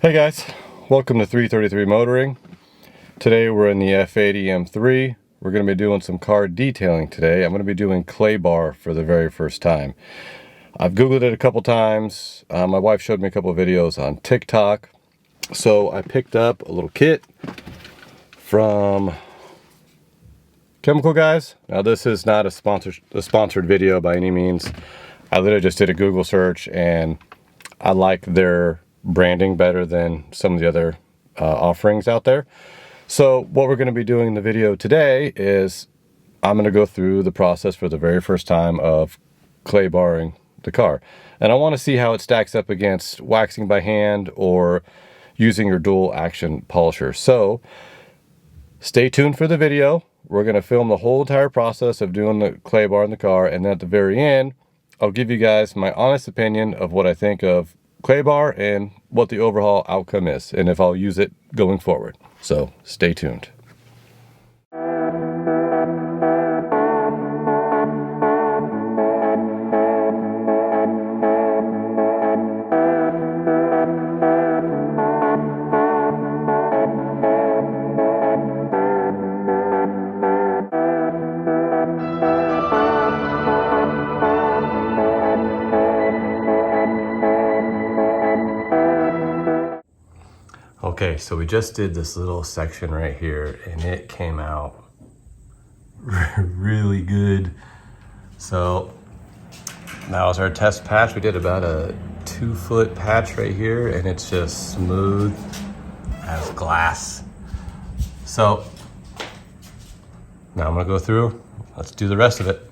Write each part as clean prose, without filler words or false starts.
Hey guys, welcome to 333 Motoring. Today we're in the F80 M3. We're going to be doing some car detailing today. I'm going to be doing clay bar for the very first time. I've Googled it a couple times. My wife showed me a couple of videos on TikTok. So I picked up a little kit from Chemical Guys. Now this is not a sponsored video by any means. I literally just did a Google search and I like their branding better than some of the other offerings out there. So what we're going to be doing in the video today is I'm going to go through the process for the very first time of clay barring the car. And I want to see how it stacks up against waxing by hand or using your dual action polisher. So stay tuned for the video. We're going to film the whole entire process of doing the clay bar in the car, and then at the very end I'll give you guys my honest opinion of what I think of clay bar and what the overall outcome is, and if I'll use it going forward. So stay tuned. Okay, so we just did this little section right here and it came out really good. So that was our test patch. We did about a 2-foot patch right here and it's just smooth as glass. So now I'm gonna go through, let's do the rest of it.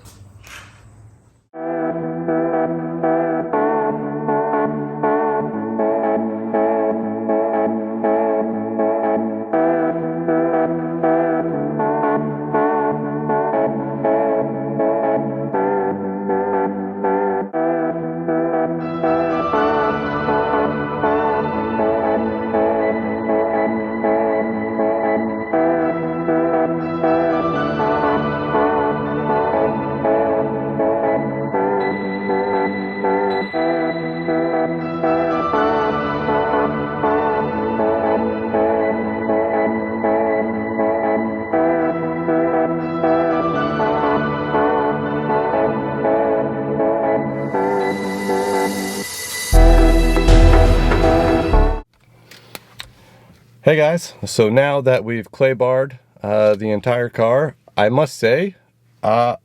Hey guys, so now that we've clay barred the entire car, I must say I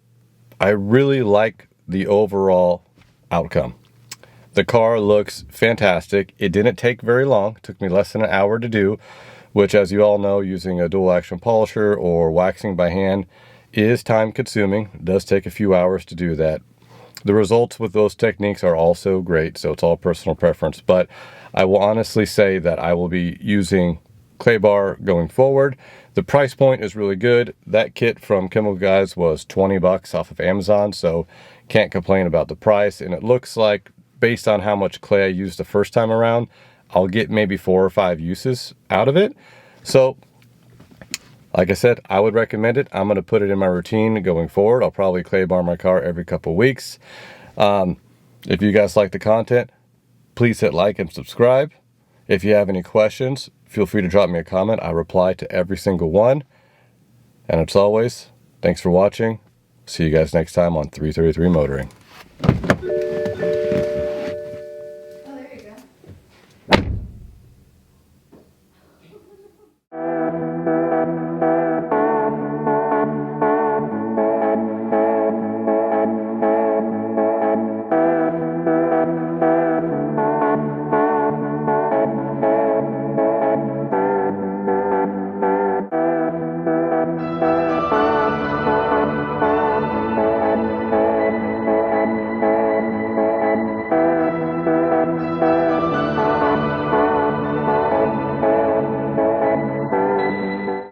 really like the overall outcome. The car looks fantastic. It didn't take very long. It took me less than an hour to do, which, as you all know, using a dual action polisher or waxing by hand is time consuming. It does take a few hours to do that. The results with those techniques are also great, so it's all personal preference. But I will honestly say that I will be using clay bar going forward. The price point is really good. That kit from Chemical Guys was 20 bucks off of Amazon, so can't complain about the price. And it looks like, based on how much clay I used the first time around, I'll get maybe 4 or 5 uses out of it. So like I said, I would recommend it. I'm going to put it in my routine going forward. I'll probably clay bar my car every couple of weeks. If you guys like the content, please hit like and subscribe. If you have any questions, feel free to drop me a comment. I reply to every single one. And as always, thanks for watching. See you guys next time on 333 Motoring.